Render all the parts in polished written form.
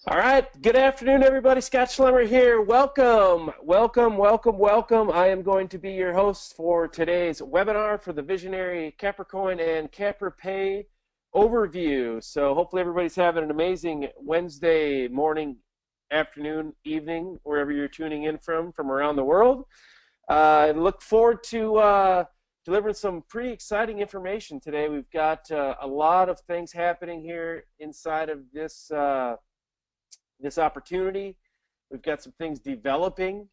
All right, good afternoon, everybody. Scott Schlemmer here. Welcome, welcome, welcome, welcome. I am going to be your host for today's webinar for the visionary Capricorn and CapriPay overview. So hopefully everybody's having an amazing Wednesday morning, afternoon, evening, wherever you're tuning in from around the world. I look forward to delivering some pretty exciting information today. We've got a lot of things happening here inside of this opportunity. We've got some things developing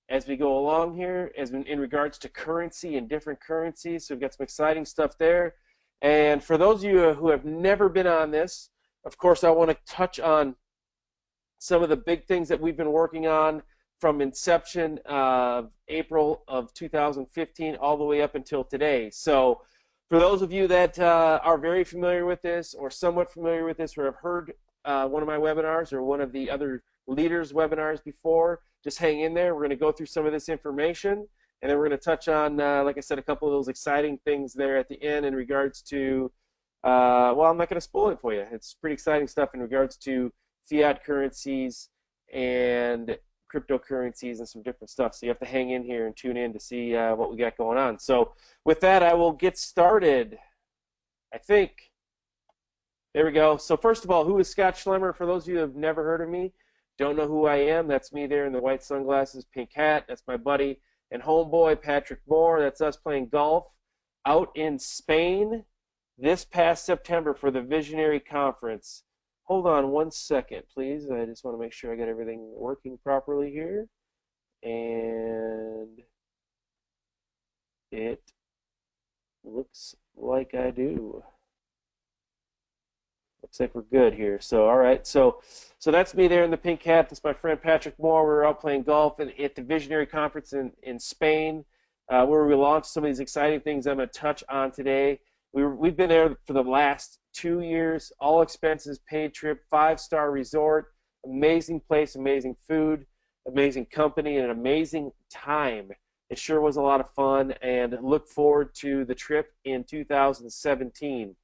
as we go along here as in regards to currency and different currencies. So we've got some exciting stuff there. And for those of you who have never been on this, of course, I want to touch on some of the big things that we've been working on from inception of April of 2015 all the way up until today. So for those of you that are very familiar with this or somewhat familiar with this or have heard one of my webinars or one of the other leaders' webinars before, just hang in there. We're going to go through some of this information, and then we're going to touch on, like I said, a couple of those exciting things there at the end in regards to, well, I'm not going to spoil it for you. It's pretty exciting stuff in regards to fiat currencies and cryptocurrencies and some different stuff. So you have to hang in here and tune in to see what we got going on. So with that, I will get started, I think. There we go. So first of all, who is Scott Schlemmer? For those of you who have never heard of me, don't know who I am, that's me there in the white sunglasses, pink hat. That's my buddy and homeboy, Patrick Moore. That's us playing golf out in Spain this past September for the Visionary Conference. Hold on one second, please. I just want to make sure I got everything working properly here. And it looks like I do. Looks like we're good here. So, all right. So that's me there in the pink hat. That's my friend Patrick Moore. We're out playing golf at the Visionary Conference in Spain, where we launched some of these exciting things I'm going to touch on today. We've been there for the last 2 years, all expenses paid trip, 5-star resort, amazing place, amazing food, amazing company, and an amazing time. It sure was a lot of fun, and look forward to the trip in 2017.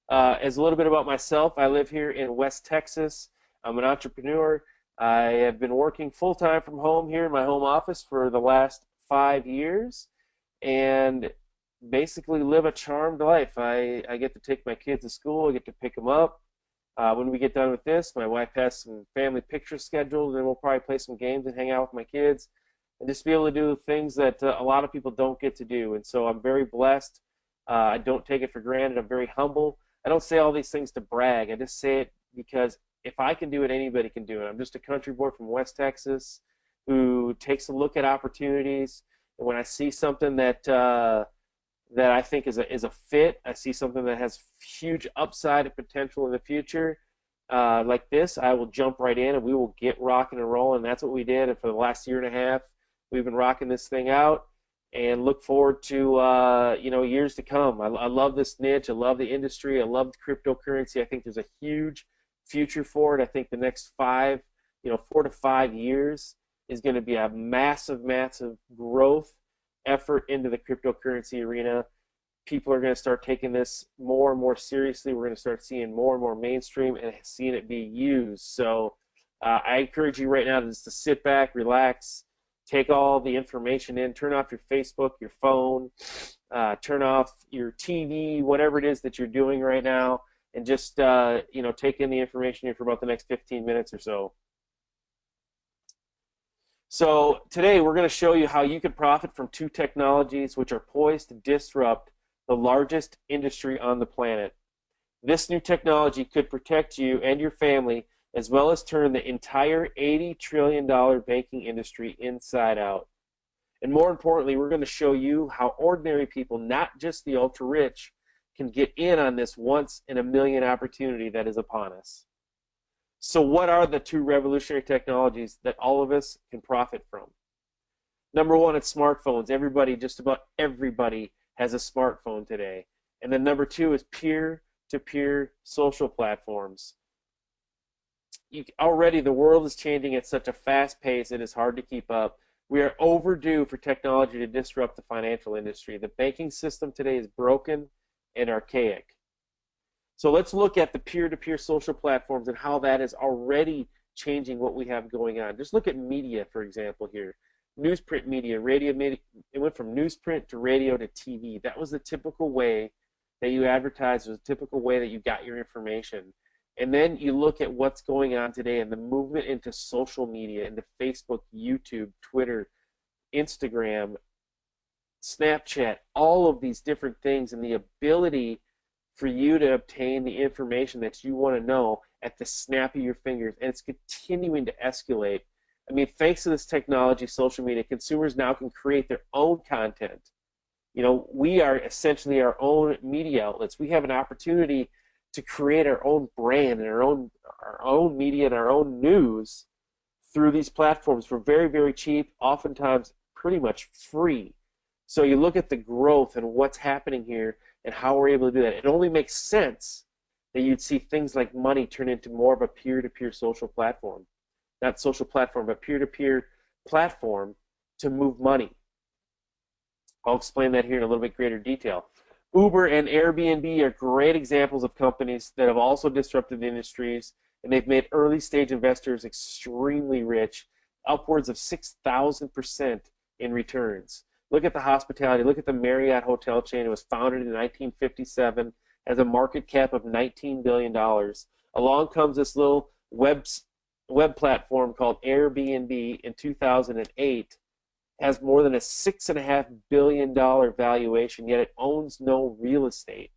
As a little bit about myself, I live here in West Texas. I'm an entrepreneur. I have been working full-time from home here in my home office for the last 5 years and basically live a charmed life. I get to take my kids to school. I get to pick them up. When we get done with this, my wife has some family pictures scheduled, and then we'll probably play some games and hang out with my kids and just be able to do things that a lot of people don't get to do. And so I'm very blessed. I don't take it for granted. I'm very humble. I don't say all these things to brag. I just say it because if I can do it, anybody can do it. I'm just a country boy from West Texas who takes a look at opportunities. And when I see something that I think is a fit, I see something that has huge upside and potential in the future, like this, I will jump right in and we will get rocking and rolling. And that's what we did. And for the last year and a half, we've been rocking this thing out. And look forward to years to come. I love this niche. I love the industry. I love cryptocurrency. I think there's a huge future for it. I think the next 4 to 5 years is going to be a massive, massive growth effort into the cryptocurrency arena. People are going to start taking this more and more seriously. We're going to start seeing more and more mainstream and seeing it be used. So I encourage you right now to sit back, relax, take all the information in, turn off your Facebook, your phone, turn off your TV, whatever it is that you're doing right now, and just take in the information here for about the next 15 minutes or so. So today we're going to show you how you can profit from 2 technologies which are poised to disrupt the largest industry on the planet. This new technology could protect you and your family as well as turn the entire $80 trillion banking industry inside out. And more importantly, we're going to show you how ordinary people, not just the ultra-rich, can get in on this once-in-a-million opportunity that is upon us. So what are the 2 revolutionary technologies that all of us can profit from? Number 1, it's smartphones. Everybody, just about everybody, has a smartphone today. And then number 2 is peer-to-peer social platforms. Already the world is changing at such a fast pace it is hard to keep up. We are overdue for technology to disrupt the financial industry. The banking system today is broken and archaic. So let's look at the peer-to-peer social platforms and how that is already changing what we have going on. Just look at media, for example, here. Newsprint media, radio media, it went from newsprint to radio to TV. That was the typical way that you advertised, was the typical way that you got your information. And then you look at what's going on today and the movement into social media, into Facebook, YouTube, Twitter, Instagram, Snapchat, all of these different things, and the ability for you to obtain the information that you want to know at the snap of your fingers, and it's continuing to escalate. I mean, thanks to this technology, social media, consumers now can create their own content. You know, we are essentially our own media outlets. We have an opportunity to create our own brand and our own media and our own news through these platforms for very, very cheap, oftentimes pretty much free. So you look at the growth and what's happening here and how we're able to do that. It only makes sense that you'd see things like money turn into more of a peer-to-peer social platform. Not social platform, but peer-to-peer platform to move money. I'll explain that here in a little bit greater detail. Uber and Airbnb are great examples of companies that have also disrupted the industries, and they've made early-stage investors extremely rich, upwards of 6,000% in returns. Look at the hospitality. Look at the Marriott hotel chain. It was founded in 1957 as a market cap of $19 billion. Along comes this little web platform called Airbnb in 2008. Has more than a $6.5 billion valuation, yet it owns no real estate.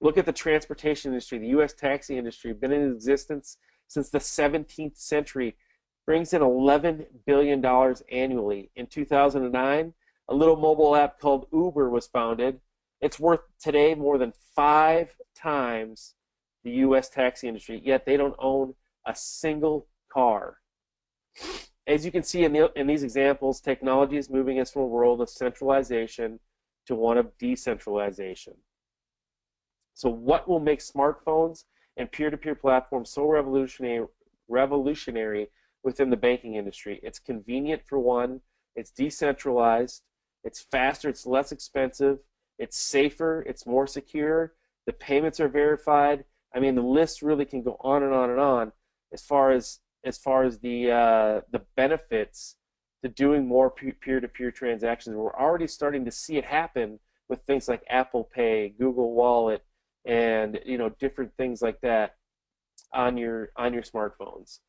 Look at the transportation industry. The U.S. taxi industry, been in existence since the 17th century, brings in $11 billion annually. In 2009, a little mobile app called Uber was founded. It's worth today more than 5 times the U.S. taxi industry, yet they don't own a single car. As you can see in these examples, technology is moving us from a world of centralization to one of decentralization. So what will make smartphones and peer-to-peer platforms so revolutionary within the banking industry? It's convenient for one, it's decentralized, it's faster, it's less expensive, it's safer, it's more secure, the payments are verified. I mean, the list really can go on and on and on as far as the benefits to doing more peer-to-peer transactions. We're already starting to see it happen with things like Apple Pay, Google Wallet, and different things like that on your smartphones.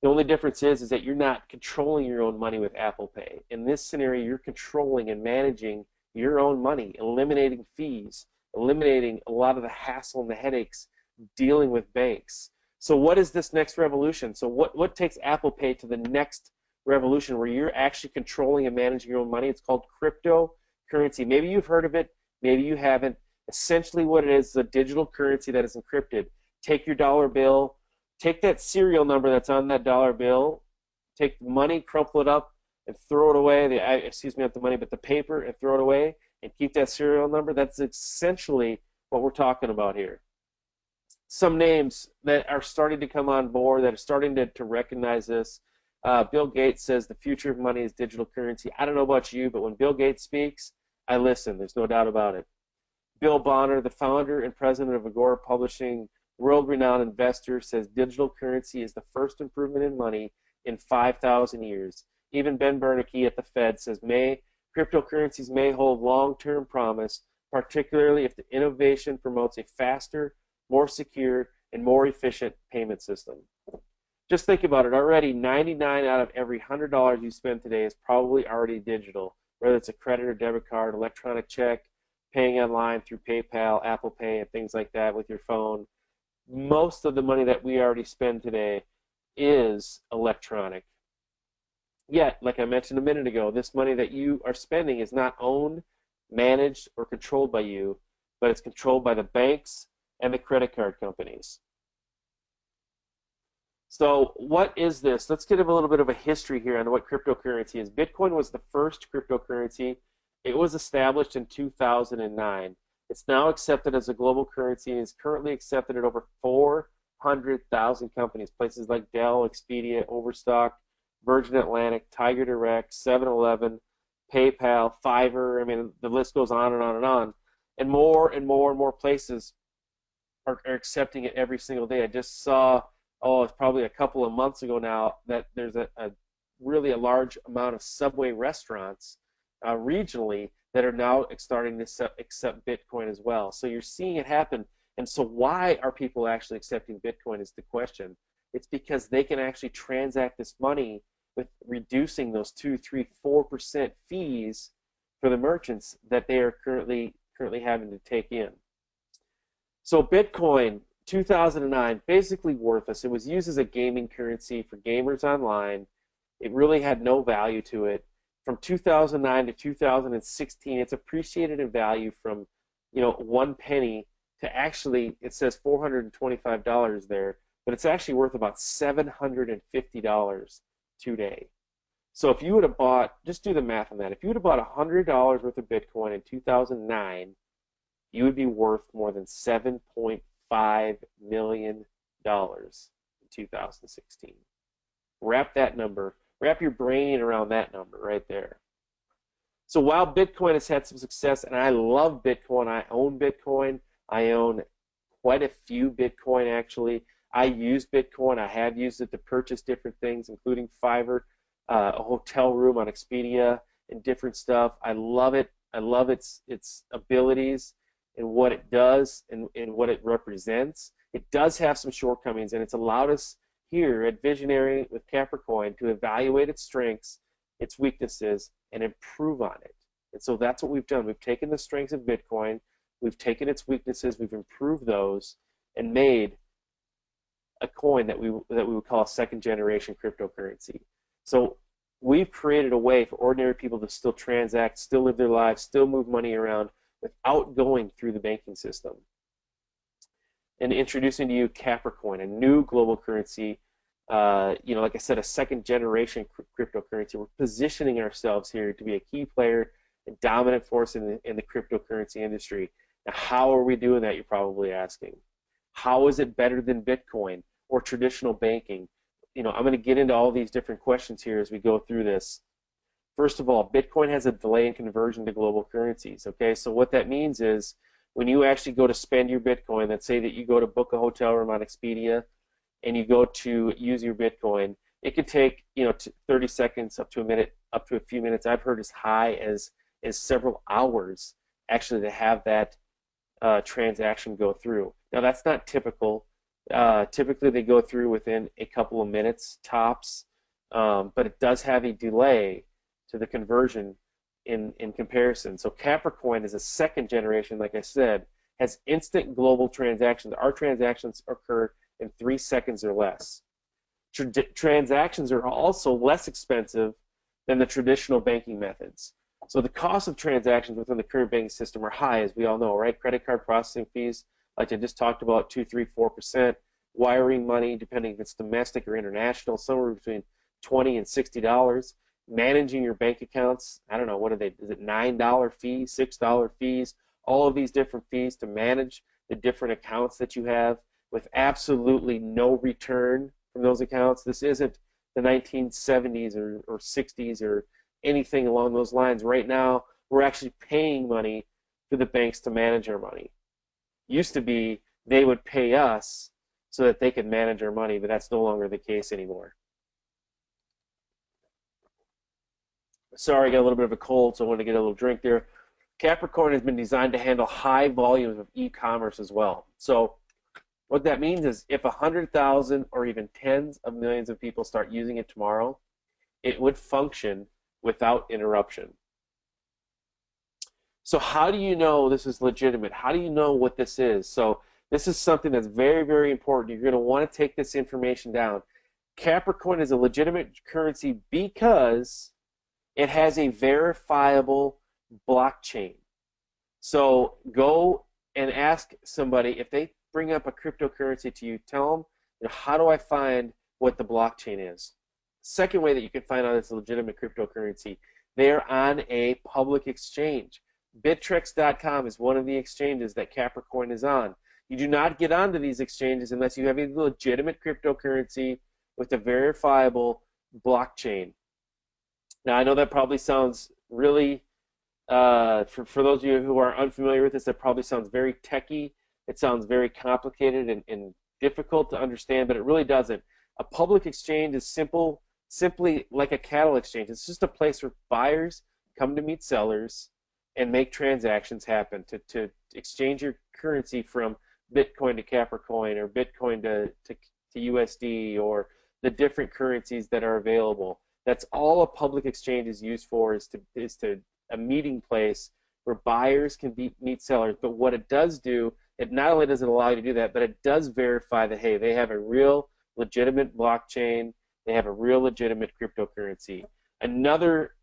The only difference is that you're not controlling your own money with Apple Pay. In this scenario, you're controlling and managing your own money, eliminating fees, eliminating a lot of the hassle and the headaches dealing with banks. So what is this next revolution? So what takes Apple Pay to the next revolution where you're actually controlling and managing your own money? It's called cryptocurrency. Maybe you've heard of it, maybe you haven't. Essentially what it is a digital currency that is encrypted. Take your dollar bill, take that serial number that's on that dollar bill, take the money, crumple it up, and throw it away. Not the money, but the paper, and throw it away, and keep that serial number. That's essentially what we're talking about here. Some names that are starting to come on board, that are starting to recognize this. Bill Gates says the future of money is digital currency. I don't know about you, but when Bill Gates speaks, I listen. There's no doubt about it. Bill Bonner, the founder and president of Agora Publishing, world-renowned investor, says digital currency is the first improvement in money in 5,000 years. Even Ben Bernanke at the Fed says cryptocurrencies may hold long-term promise, particularly if the innovation promotes a faster, more secure, and more efficient payment system. Just think about it. Already, 99 out of every $100 you spend today is probably already digital, whether it's a credit or debit card, electronic check, paying online through PayPal, Apple Pay, and things like that with your phone. Most of the money that we already spend today is electronic. Yet, like I mentioned a minute ago, this money that you are spending is not owned, managed, or controlled by you, but it's controlled by the banks and the credit card companies. So what is this? Let's get a little bit of a history here on what cryptocurrency is. Bitcoin was the first cryptocurrency. It was established in 2009. It's now accepted as a global currency and is currently accepted at over 400,000 companies. Places like Dell, Expedia, Overstock, Virgin Atlantic, Tiger Direct, 7-Eleven, PayPal, Fiverr. I mean, the list goes on and on and on. And more and more and more places are accepting it every single day. I just saw, oh, it's probably a couple of months ago now, that there's a really a large amount of Subway restaurants regionally that are now starting to accept Bitcoin as well. So you're seeing it happen. And so why are people actually accepting Bitcoin is the question. It's because they can actually transact this money with reducing those 2, 3, 4% fees for the merchants that they are currently having to take in. So Bitcoin, 2009, basically worthless. It was used as a gaming currency for gamers online. It really had no value to it. From 2009 to 2016, it's appreciated in value from, 1 penny to actually, it says $425 there, but it's actually worth about $750 today. So if you would have bought, just do the math on that, if you would have bought $100 worth of Bitcoin in 2009, you would be worth more than $7.5 million in 2016. Wrap your brain around that number right there. So while Bitcoin has had some success, and I love Bitcoin, I own Bitcoin, I own quite a few Bitcoin actually. I use Bitcoin, I have used it to purchase different things, including Fiverr, a hotel room on Expedia, and different stuff. I love it. I love its abilities and what it does and what it represents. It does have some shortcomings, and it's allowed us here at Visionary with Capricoin to evaluate its strengths, its weaknesses, and improve on it. And so that's what we've done. We've taken the strengths of Bitcoin, we've taken its weaknesses, we've improved those, and made a coin that we would call a second-generation cryptocurrency. So we've created a way for ordinary people to still transact, still live their lives, still move money around without going through the banking system. And introducing to you CapriCoin, a new global currency, like I said, a second-generation cryptocurrency. We're positioning ourselves here to be a key player, a dominant force in the cryptocurrency industry. Now, how are we doing that, you're probably asking? How is it better than Bitcoin or traditional banking? I'm going to get into all these different questions here as we go through this. First of all, Bitcoin has a delay in conversion to global currencies. Okay, so what that means is when you actually go to spend your Bitcoin, let's say that you go to book a hotel room on Expedia and you go to use your Bitcoin, it could take 30 seconds up to a minute, up to a few minutes. I've heard as high as several hours actually to have that transaction go through. Now that's not typical. Typically they go through within a couple of minutes tops, but it does have a delay to the conversion in comparison. So CapriCoin is a second generation, like I said, has instant global transactions. Our transactions occur in 3 seconds or less. Transactions are also less expensive than the traditional banking methods. So the cost of transactions within the current banking system are high, as we all know, right? Credit card processing fees, like I just talked about, 2, 3, 4%. Wiring money, depending if it's domestic or international, somewhere between $20 and $60. Managing your bank accounts, I don't know, what are they? Is it $9 fees, $6 fees? All of these different fees to manage the different accounts that you have with absolutely no return from those accounts. This isn't the 1970s or 60s or anything along those lines. Right now, we're actually paying money for the banks to manage our money. Used to be they would pay us so that they could manage our money, but that's no longer the case anymore. Sorry, I got a little bit of a cold, so I wanted to get a little drink there. Capricorn has been designed to handle high volumes of e-commerce as well. So what that means is if 100,000 or even tens of millions of people start using it tomorrow, it would function without interruption. So how do you know this is legitimate? How do you know what this is? So this is something that's very, very important. You're going to want to take this information down. Capricorn is a legitimate currency because it has a verifiable blockchain. So go and ask somebody, if they bring up a cryptocurrency to you, tell them, how do I find what the blockchain is? Second way that you can find out it's a legitimate cryptocurrency, they're on a public exchange. Bittrex.com is one of the exchanges that Capricorn is on. You do not get onto these exchanges unless you have a legitimate cryptocurrency with a verifiable blockchain. Now, I know that probably sounds really, for those of you who are unfamiliar with this, that probably sounds very techy, It sounds very complicated and difficult to understand, but it really doesn't. A public exchange is simply like a cattle exchange. It's just a place where buyers come to meet sellers and make transactions happen to exchange your currency from Bitcoin to Capricoin or Bitcoin to USD or the different currencies that are available. That's all a public exchange is used for, is to a meeting place where buyers can meet sellers. But what it does do, it not only does it allow you to do that, but it does verify that, hey, they have a real legitimate blockchain, they have a real legitimate cryptocurrency. Another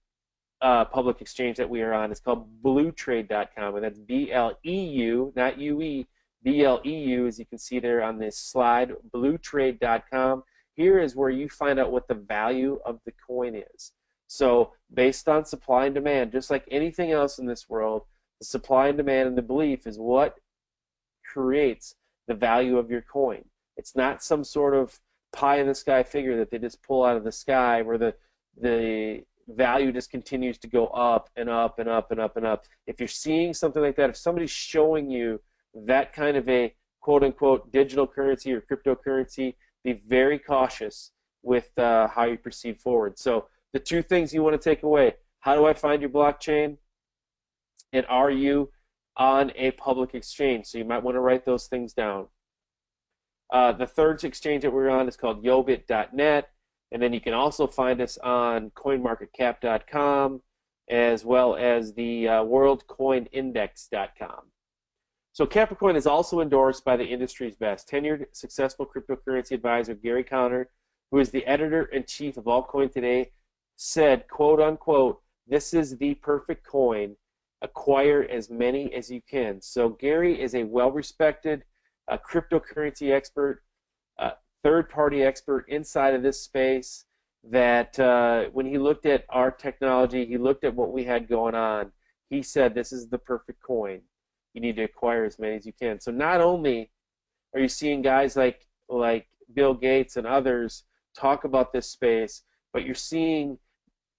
public exchange that we are on is called bluetrade.com, and that's B-L-E-U, not U-E, B-L-E-U, as you can see there on this slide, bluetrade.com. Here is where you find out what the value of the coin is. So based on supply and demand, just like anything else in this world, the supply and demand and the belief is what creates the value of your coin. It's not some sort of pie in the sky figure that they just pull out of the sky where the value just continues to go up and up and up and up and up. If you're seeing something like that, if somebody's showing you that kind of a quote-unquote digital currency or cryptocurrency, be very cautious with how you proceed forward. So the two things you want to take away: how do I find your blockchain, and are you on a public exchange? So you might want to write those things down. The third exchange that we're on is called yobit.net, and then you can also find us on coinmarketcap.com as well as the worldcoinindex.com. So Capricorn is also endorsed by the industry's best tenured, successful cryptocurrency advisor Gary Conner, who is the editor-in-chief of Altcoin Today, said, quote unquote, "This is the perfect coin. Acquire as many as you can." So Gary is a well-respected cryptocurrency expert, third-party expert inside of this space, that when he looked at our technology, he looked at what we had going on, he said, this is the perfect coin. You need to acquire as many as you can. So not only are you seeing guys like Bill Gates and others talk about this space, but you're seeing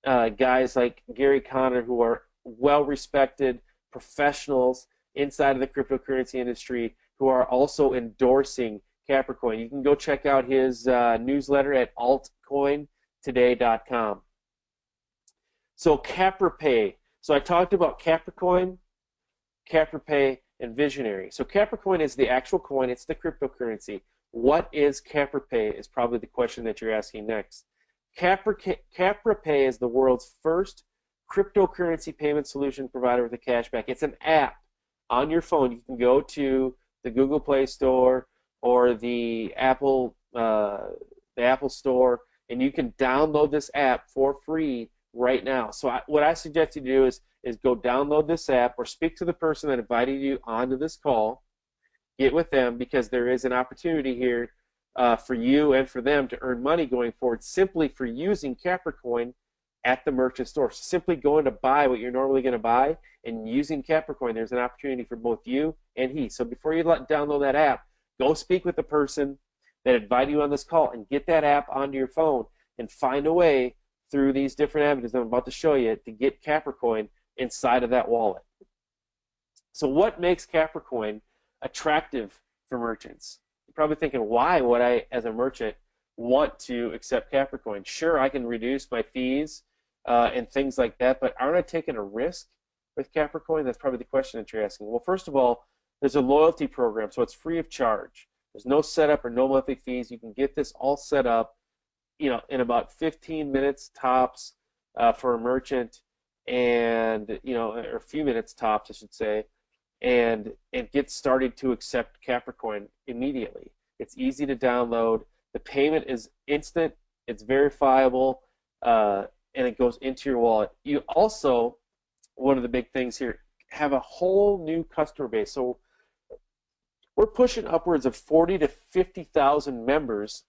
guys like Gary Conner, who are well-respected professionals inside of the cryptocurrency industry, who are also endorsing Capricorn. You can go check out his newsletter at altcointoday.com. So CapriPay. So I talked about Capricorn, CapriPay, and Visionary. So Capricorn is the actual coin. It's the cryptocurrency. What is CapriPay is probably the question that you're asking next. CapriPay is the world's first cryptocurrency payment solution provider with a cashback. It's an app on your phone. You can go to the Google Play Store or the Apple Store, and you can download this app for free right now. So what I suggest you do is go download this app or speak to the person that invited you onto this call. Get with them, because there is an opportunity here for you and for them to earn money going forward simply for using Capricorn at the merchant store. So simply going to buy what you're normally going to buy and using Capricorn, there's an opportunity for both you and he. So before you download that app, go speak with the person that invited you on this call and get that app onto your phone and find a way through these different avenues I'm about to show you to get Capricorn inside of that wallet. So what makes Capricorn attractive for merchants? You're probably thinking, why would I, as a merchant, want to accept Capricorn? Sure, I can reduce my fees and things like that, but aren't I taking a risk with Capricorn? That's probably the question that you're asking. Well, first of all, there's a loyalty program, so it's free of charge. There's no setup or no monthly fees. You can get this all set up, in about 15 minutes tops for a merchant, and or a few minutes tops, I should say, and get started to accept Capricorn immediately. It's easy to download. The payment is instant. It's verifiable, and it goes into your wallet. You also, one of the big things here, have a whole new customer base. So we're pushing upwards of 40 to 50,000 members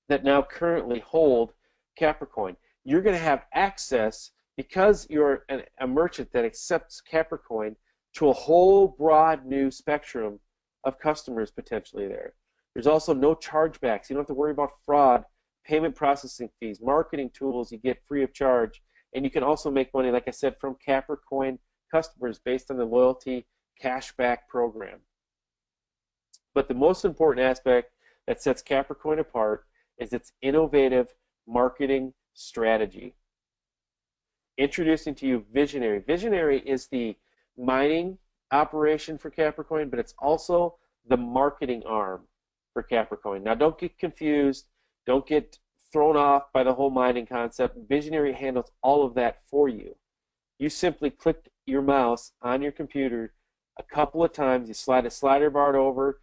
that now currently hold Capricorn. You're going to have access, because you're a merchant that accepts Capricorn, to a whole broad new spectrum of customers potentially there. There's also no chargebacks. You don't have to worry about fraud, payment processing fees, marketing tools you get free of charge, and you can also make money, like I said, from Capricorn customers based on the loyalty cashback program. But the most important aspect that sets Capricorn apart is its innovative marketing strategy. Introducing to you Visionary. Visionary is the mining operation for Capricorn, but it's also the marketing arm for Capricorn. Now, don't get confused. Don't get thrown off by the whole mining concept. Visionary handles all of that for you. You simply click your mouse on your computer a couple of times. You slide a slider bar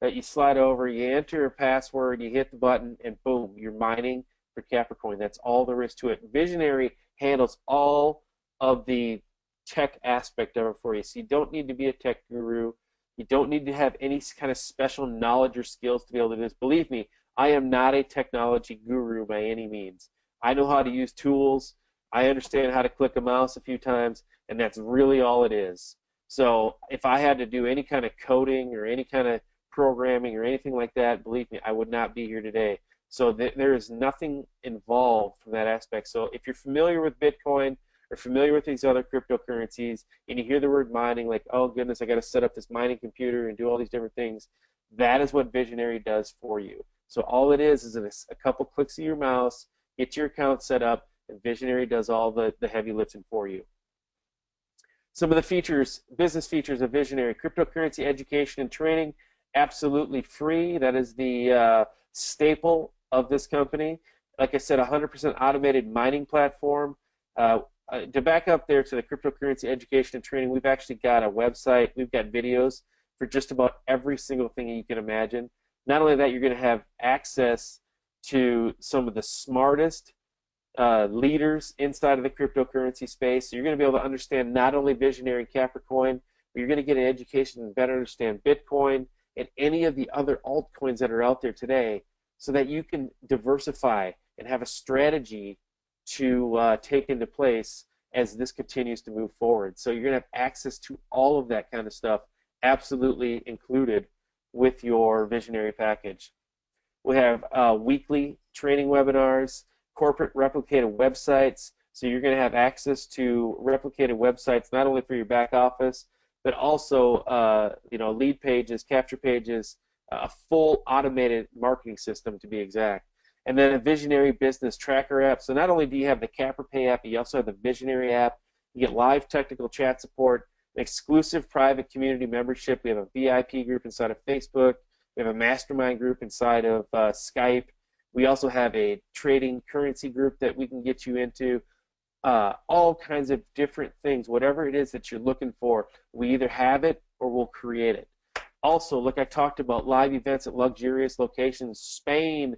that you slide over, you enter a password, you hit the button, and boom, you're mining for Capricorn. That's all there is to it. Visionary handles all of the tech aspect of it for you. So you don't need to be a tech guru. You don't need to have any kind of special knowledge or skills to be able to do this. Believe me, I am not a technology guru by any means. I know how to use tools. I understand how to click a mouse a few times, and that's really all it is. So if I had to do any kind of coding or any kind of programming or anything like that, believe me, I would not be here today. So there is nothing involved from that aspect. So if you're familiar with Bitcoin or familiar with these other cryptocurrencies and you hear the word mining, like, oh goodness, I got to set up this mining computer and do all these different things, that is what Visionary does for you. So all it is a couple clicks of your mouse, get your account set up, and Visionary does all the heavy lifting for you. Some of the features, business features of Visionary: cryptocurrency education and training, absolutely free. That is the staple of this company. Like I said, 100% automated mining platform. To back up there to the cryptocurrency education and training, we've actually got a website. We've got videos for just about every single thing you can imagine. Not only that, you're going to have access to some of the smartest leaders inside of the cryptocurrency space. So you're going to be able to understand not only Visionary and Capricorn, but you're going to get an education and better understand Bitcoin and any of the other altcoins that are out there today, so that you can diversify and have a strategy to take into place as this continues to move forward. So you're going to have access to all of that kind of stuff absolutely included with your Visionary package. We have weekly training webinars, corporate replicated websites. So you're going to have access to replicated websites not only for your back office, but also lead pages, capture pages, a full automated marketing system to be exact. And then a Visionary business tracker app. So not only do you have the CapriPay app, but you also have the Visionary app. You get live technical chat support, an exclusive private community membership. We have a VIP group inside of Facebook. We have a mastermind group inside of Skype. We also have a trading currency group that we can get you into. All kinds of different things. Whatever it is that you're looking for, we either have it or we'll create it. Also, like I talked about, live events at luxurious locations. Spain,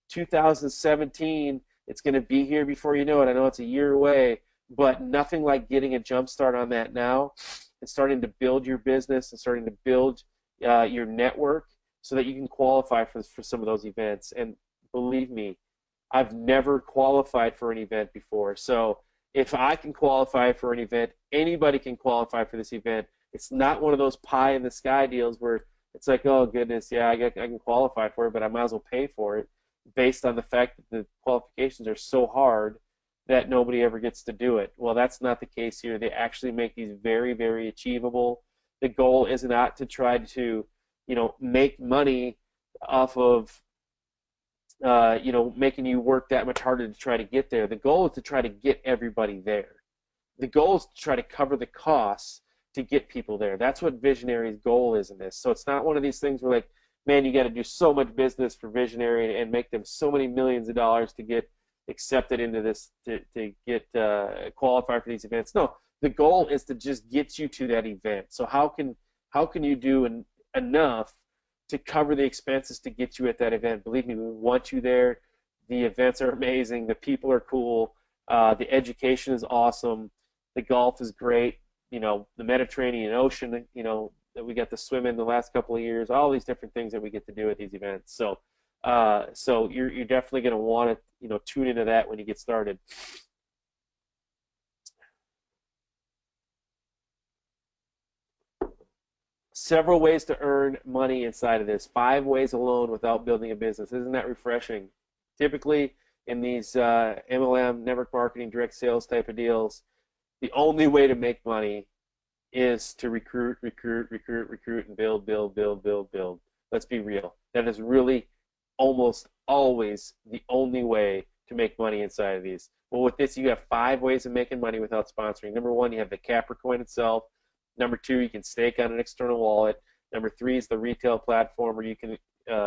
2017. It's going to be here before you know it. I know it's a year away, but nothing like getting a jump start on that now and starting to build your business and starting to build your network so that you can qualify for some of those events. And believe me, I've never qualified for an event before. So if I can qualify for an event, anybody can qualify for this event. It's not one of those pie in the sky deals where it's like, oh goodness, yeah, I can qualify for it, but I might as well pay for it, based on the fact that the qualifications are so hard that nobody ever gets to do it. Well, that's not the case here. They actually make these very, very achievable. The goal is not to try to, make money off of, making you work that much harder to try to get there. The goal is to try to get everybody there. The goal is to try to cover the costs to get people there. That's what Visionary's goal is in this. So it's not one of these things where, like, man, you got to do so much business for Visionary and make them so many millions of dollars to get accepted into this, to get qualified for these events. No, the goal is to just get you to that event. So how can you do enough to cover the expenses to get you at that event? Believe me, we want you there. The events are amazing. The people are cool. The education is awesome. The golf is great. The Mediterranean Ocean, that we got to swim in the last couple of years, all these different things that we get to do at these events. So you're definitely going to want to tune into that when you get started. Several ways to earn money inside of this. 5 ways alone without building a business. Isn't that refreshing? Typically in these MLM, network marketing, direct sales type of deals, the only way to make money is to recruit, recruit, recruit, recruit, and build, build, build, build, build. Let's be real. That is really almost always the only way to make money inside of these. Well, with this, you have 5 ways of making money without sponsoring. Number 1, you have the Capricoin itself. Number 2, you can stake on an external wallet. Number 3 is the retail platform where you can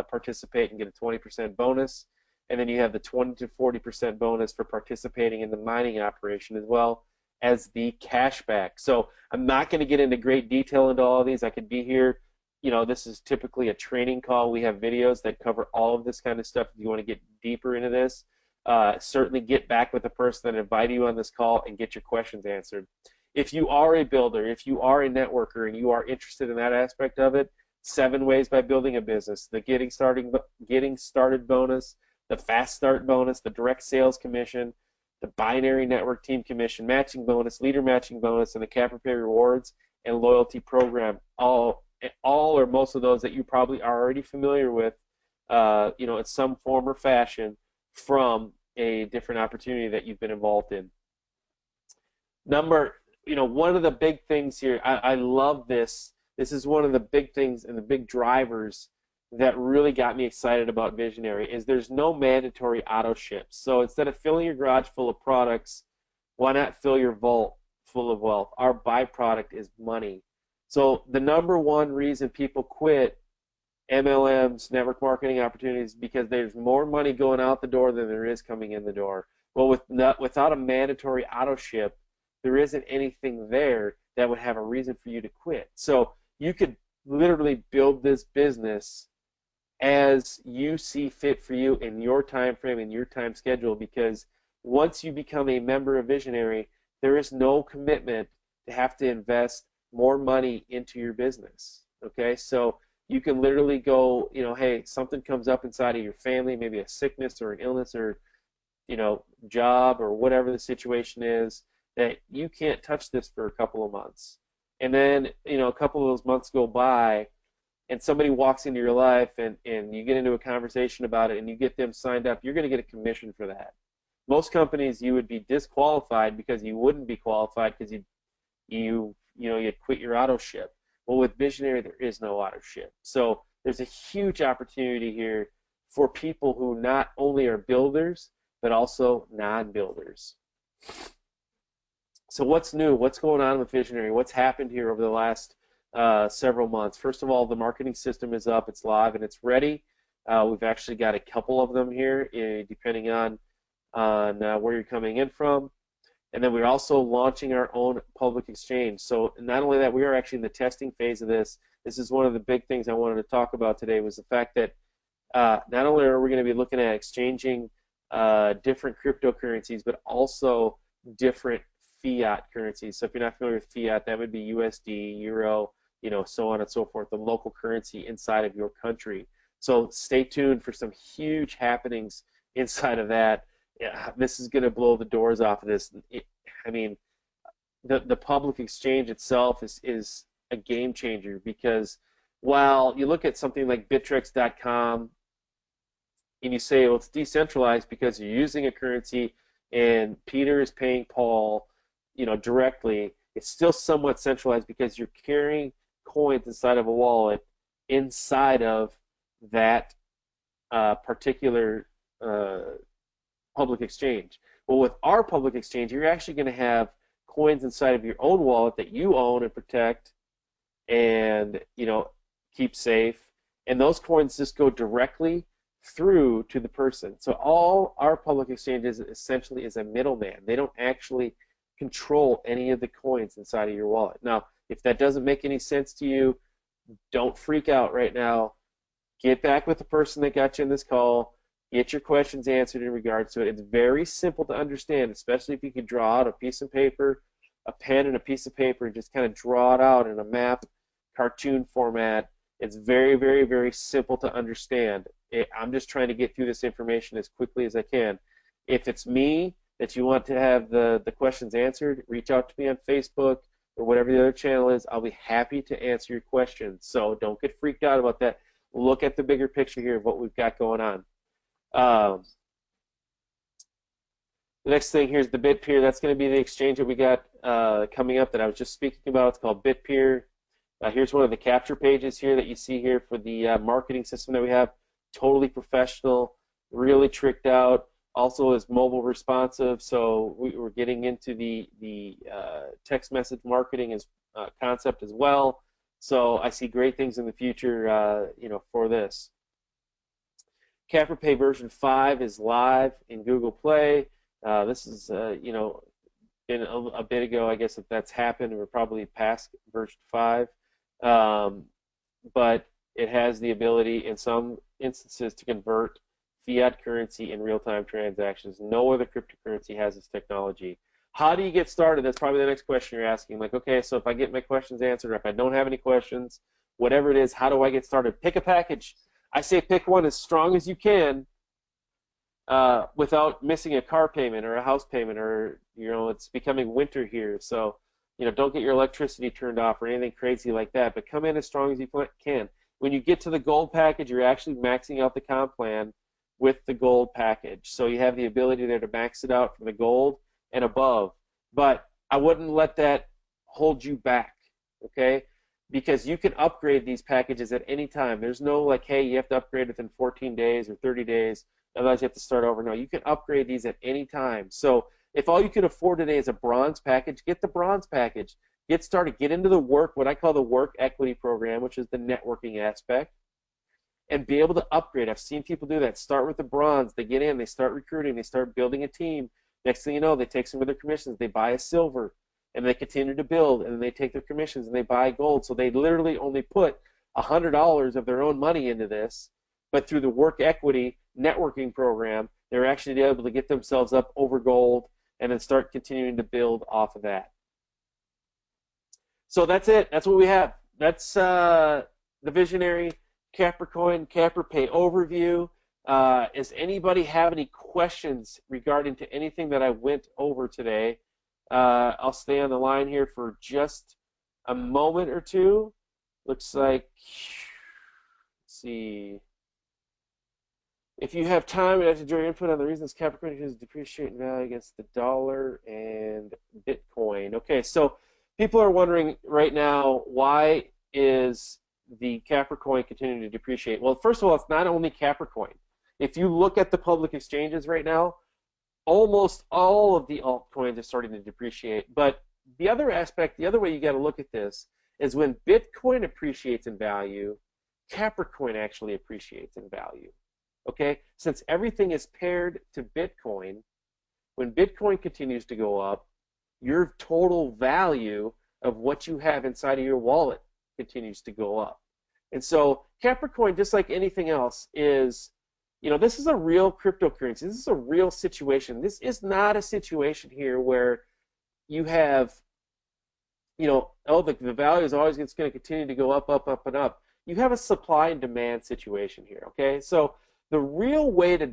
participate and get a 20% bonus. And then you have the 20 to 40% bonus for participating in the mining operation as well as the cashback. So I'm not going to get into great detail into all of these. I could be here. This is typically a training call. We have videos that cover all of this kind of stuff if you want to get deeper into this. Certainly get back with the person that invited you on this call and get your questions answered. If you are a builder, if you are a networker, and you are interested in that aspect of it, 7 ways by building a business: the getting started bonus, the fast start bonus, the direct sales commission, the binary network team commission, matching bonus, leader matching bonus, and the CapriPay rewards and loyalty program. All or most of those that you probably are already familiar with, in some form or fashion from a different opportunity that you've been involved in. One of the big things here, I love this. This is one of the big things and the big drivers that really got me excited about Visionary is there's no mandatory auto ship. So instead of filling your garage full of products, why not fill your vault full of wealth? Our byproduct is money. So the number one reason people quit MLMs, network marketing opportunities, because there's more money going out the door than there is coming in the door. Well, without a mandatory auto ship, there isn't anything there that would have a reason for you to quit. So you could literally build this business as you see fit for you in your time frame and your time schedule, because once you become a member of Visionary, there is no commitment to have to invest more money into your business. Okay, so you can literally go, hey, something comes up inside of your family, maybe a sickness or an illness or job or whatever the situation is, that you can't touch this for a couple of months. And then, a couple of those months go by and somebody walks into your life and you get into a conversation about it and you get them signed up, you're going to get a commission for that. Most companies, you would be disqualified because you wouldn't be qualified because you'd quit your auto ship. Well, with Visionary, there is no auto ship. So there's a huge opportunity here for people who not only are builders, but also non-builders. So what's new? What's going on with Visionary? What's happened here over the last several months? First of all, the marketing system is up, it's live, and it's ready. We've actually got a couple of them here, depending on where you're coming in from. And then we're also launching our own public exchange. So not only that, we are actually in the testing phase of this. This is one of the big things I wanted to talk about today, was the fact that not only are we going to be looking at exchanging different cryptocurrencies, but also different fiat currencies. So if you're not familiar with fiat, that would be USD, Euro, so on and so forth, the local currency inside of your country. So stay tuned for some huge happenings inside of that. Yeah, this is going to blow the doors off of this. The public exchange itself is a game changer, because while you look at something like Bittrex.com and you say, well, it's decentralized because you're using a currency and Peter is paying Paul, directly, it's still somewhat centralized because you're carrying coins inside of a wallet inside of that particular public exchange. Well, with our public exchange, you're actually going to have coins inside of your own wallet that you own and protect and keep safe, and those coins just go directly through to the person. So all our public exchanges essentially is a middleman. They don't actually control any of the coins inside of your wallet. Now, if that doesn't make any sense to you, don't freak out right now. Get back with the person that got you in this call. Get your questions answered in regards to it. It's very simple to understand, especially if you can draw out a piece of paper, a pen and a piece of paper, and just kind of draw it out in a map, cartoon format. It's very, very, very simple to understand. I'm just trying to get through this information as quickly as I can. If it's me that you want to have the questions answered, reach out to me on Facebook or whatever the other channel is. I'll be happy to answer your questions. So don't get freaked out about that. Look at the bigger picture here of what we've got going on. The next thing here is the BitPeer. That's going to be the exchange that we got coming up that I was just speaking about. It's called BitPeer. Here's one of the capture pages here that you see here for the marketing system that we have. Totally professional, really tricked out. Also is mobile responsive, so we're getting into the text message marketing as concept as well. So I see great things in the future, for this. CapriPay version 5 is live in Google Play. This is, been a bit ago, I guess, if that's happened. We're probably past version 5. But it has the ability in some instances to convert fiat currency in real-time transactions. No other cryptocurrency has this technology. How do you get started? That's probably the next question you're asking. Like, okay, so if I get my questions answered, or if I don't have any questions, whatever it is, how do I get started? Pick a package. I say pick one as strong as you can without missing a car payment or a house payment, or, it's becoming winter here. So, don't get your electricity turned off or anything crazy like that, but come in as strong as you can. When you get to the gold package, you're actually maxing out the comp plan with the gold package. So you have the ability there to max it out from the gold and above. But I wouldn't let that hold you back, okay? Because you can upgrade these packages at any time. There's no like, hey, you have to upgrade within 14 days or 30 days, otherwise you have to start over. No, you can upgrade these at any time. So if all you can afford today is a bronze package, get the bronze package. Get started. Get into the work, what I call the work equity program, which is the networking aspect, and be able to upgrade. I've seen people do that. Start with the bronze. They get in. They start recruiting. They start building a team. Next thing you know, they take some of their commissions. They buy a silver, and they continue to build, and then they take their commissions, and they buy gold. So they literally only put $100 of their own money into this, but through the work equity networking program, they're actually able to get themselves up over gold and then start continuing to build off of that. So that's it. That's what we have. That's the Visionary Capricoin CapriPay overview. Does anybody have any questions regarding to anything that I went over today? I'll stay on the line here for just a moment or two. Looks like, let's see. If you have time, I'd like to enjoy your input on the reasons Capricorn is depreciating value against the dollar and Bitcoin. Okay, so people are wondering right now, why is the Capricorn continuing to depreciate? Well, first of all, it's not only Capricorn. If you look at the public exchanges right now, almost all of the altcoins are starting to depreciate. But the other aspect, the other way you got to look at this is when Bitcoin appreciates in value, Capricorn actually appreciates in value. Okay? Since everything is paired to Bitcoin, when Bitcoin continues to go up, your total value of what you have inside of your wallet continues to go up. And so Capricorn, just like anything else, is, this is a real cryptocurrency. This is a real situation. This is not a situation here where you have, the value is always going to continue to go up, up, up, and up. You have a supply and demand situation here, okay? So the real way to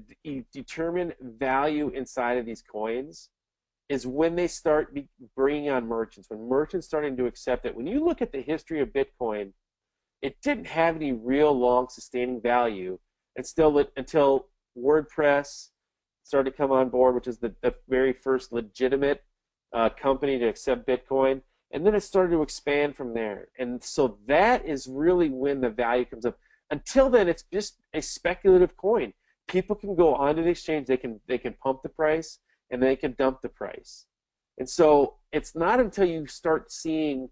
determine value inside of these coins is when they start bringing on merchants, when merchants starting to accept it. When you look at the history of Bitcoin, it didn't have any real long sustaining value until WordPress started to come on board, which is the very first legitimate company to accept Bitcoin, and then it started to expand from there. And so that is really when the value comes up. Until then, it's just a speculative coin. People can go onto the exchange, they can pump the price, and they can dump the price. And so it's not until you start seeing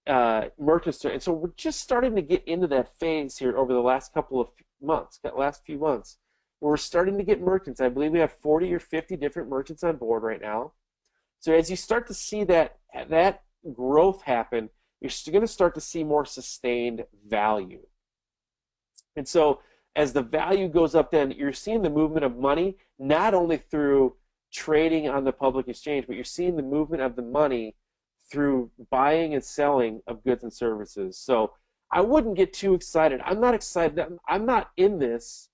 merchants, and so we're just starting to get into that phase here over the last couple of months, last few months, where we're starting to get merchants. I believe we have 40 or 50 different merchants on board right now. So as you start to see that growth happen, you're going to start to see more sustained value. And so as the value goes up, then you're seeing the movement of money, not only through trading on the public exchange, but you're seeing the movement of the money through buying and selling of goods and services. So I wouldn't get too excited. I'm not excited. I'm not in this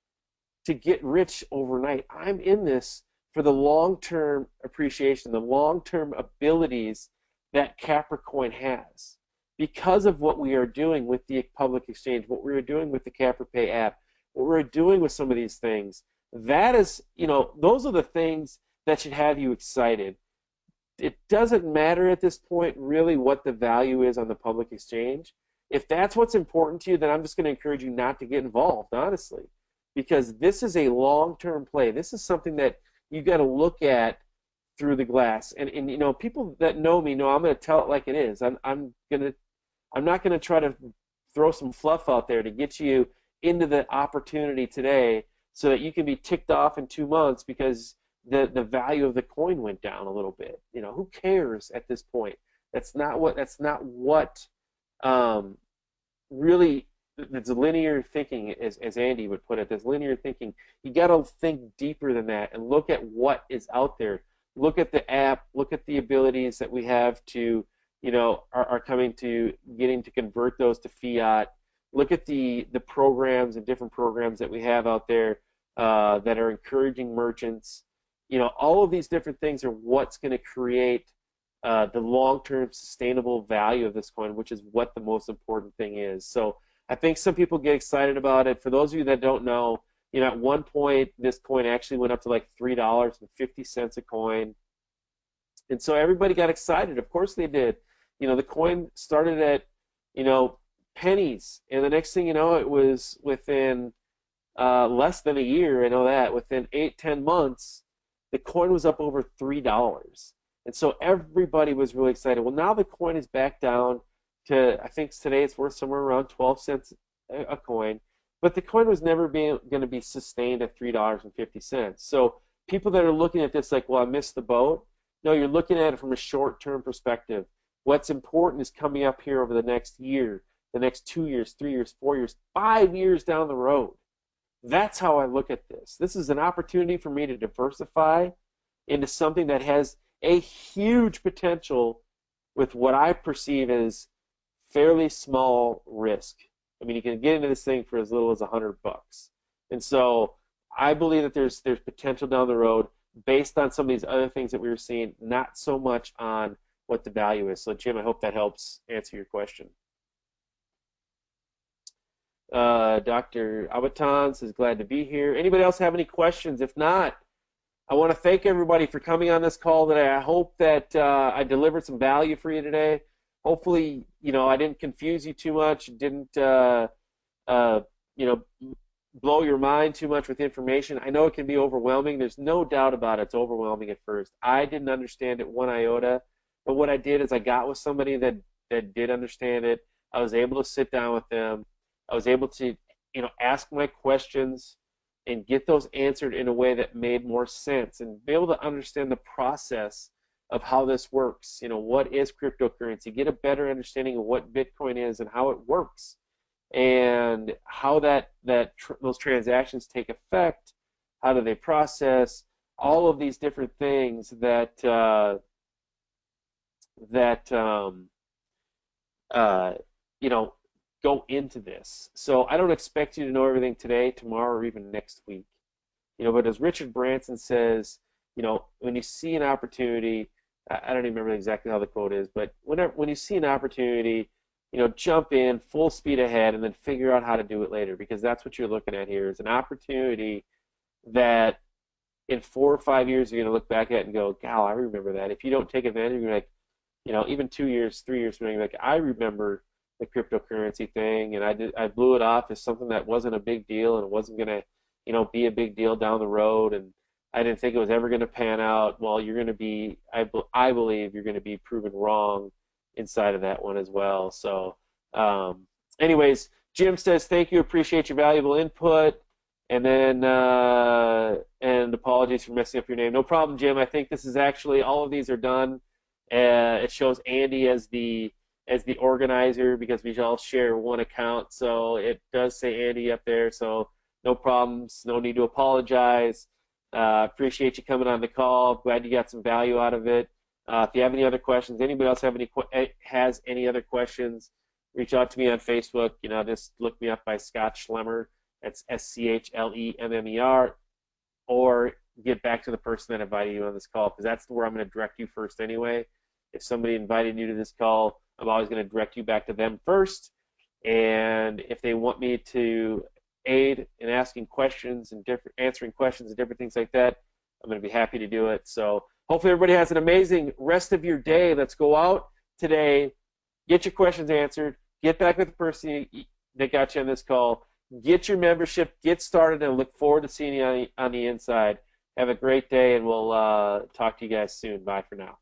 to get rich overnight. I'm in this for the long-term appreciation, the long-term abilities that Capricorn has. Because of what we are doing with the public exchange, what we are doing with the CapriPay app, what we're doing with some of these things, that is, those are the things that should have you excited. It doesn't matter at this point really what the value is on the public exchange. If that's what's important to you, then I'm just going to encourage you not to get involved, honestly, because this is a long-term play. This is something that you got to look at through the glass. And you know, people that know me know I'm going to tell it like it is. I'm not going to try to throw some fluff out there to get you into the opportunity today so that you can be ticked off in 2 months because the value of the coin went down a little bit. You know, who cares at this point? That's not what really, it's linear thinking, as Andy would put it. This linear thinking, you got to think deeper than that and look at what is out there. Look at the app. Look at the abilities that we have to, you know, are coming to getting to convert those to fiat. Look at the programs and different programs that we have out there that are encouraging merchants. You know, all of these different things are what's going to create the long-term sustainable value of this coin, which is what the most important thing is. So I think some people get excited about it. For those of you that don't know, you know, at one point this coin actually went up to like $3.50 a coin, and so everybody got excited. Of course they did. You know, the coin started at, you know, pennies, and the next thing you know, it was within less than a year. I know that within 8-10 months, the coin was up over $3. And so everybody was really excited. Well, now the coin is back down to, I think today it's worth somewhere around 12 cents a coin. But the coin was never going to be sustained at $3.50. So people that are looking at this like, well, I missed the boat. No, you're looking at it from a short-term perspective. What's important is coming up here over the next year, the next 2 years, 3 years, 4 years, 5 years down the road. That's how I look at this. This is an opportunity for me to diversify into something that has a huge potential with what I perceive as fairly small risk. I mean, you can get into this thing for as little as $100. And so I believe that there's potential down the road based on some of these other things that we were seeing, not so much on what the value is. So Jim, I hope that helps answer your question. Dr. Abaton says, glad to be here. Anybody else have any questions? If not, I want to thank everybody for coming on this call today. I hope that I delivered some value for you today. Hopefully, you know, I didn't confuse you too much, didn't, you know, blow your mind too much with information. I know it can be overwhelming. There's no doubt about it. It's overwhelming at first. I didn't understand it one iota, but what I did is I got with somebody that did understand it. I was able to sit down with them. I was able to, you know, ask my questions and get those answered in a way that made more sense and be able to understand the process of how this works. You know, what is cryptocurrency? Get a better understanding of what Bitcoin is and how it works and how those transactions take effect. How do they process? All of these different things that you know, go into this. So I don't expect you to know everything today, tomorrow, or even next week. You know, but as Richard Branson says, you know, when you see an opportunity, I don't even remember exactly how the quote is, but when you see an opportunity, you know, jump in full speed ahead and then figure out how to do it later, because that's what you're looking at here is an opportunity that in 4 or 5 years you're going to look back at and go, "Gal, I remember that." If you don't take advantage, you're like, you know, even 2 years, 3 years from now, you're like, "I remember the cryptocurrency thing, and I blew it off as something that wasn't a big deal, and it wasn't going to, you know, be a big deal down the road, and I didn't think it was ever going to pan out." Well, you're going to be, I believe you're going to be proven wrong inside of that one as well. So anyways, Jim says, thank you, appreciate your valuable input, and then and apologies for messing up your name. No problem, Jim. I think this is actually, all of these are done. It shows Andy as the organizer because we all share one account, so it does say Andy up there, so no problems, no need to apologize. Appreciate you coming on the call. Glad you got some value out of it. If you have any other questions, anybody else has any other questions, reach out to me on Facebook. You know, just look me up by Scott Schlemmer. That's SCHLEMMER, or get back to the person that invited you on this call, because that's where I'm going to direct you first anyway. If somebody invited you to this call, I'm always going to direct you back to them first. And if they want me to aid in asking questions and answering questions and different things like that, I'm going to be happy to do it. So hopefully everybody has an amazing rest of your day. Let's go out today, get your questions answered, get back with the person that got you on this call, get your membership, get started, and look forward to seeing you on the inside. Have a great day, and we'll talk to you guys soon. Bye for now.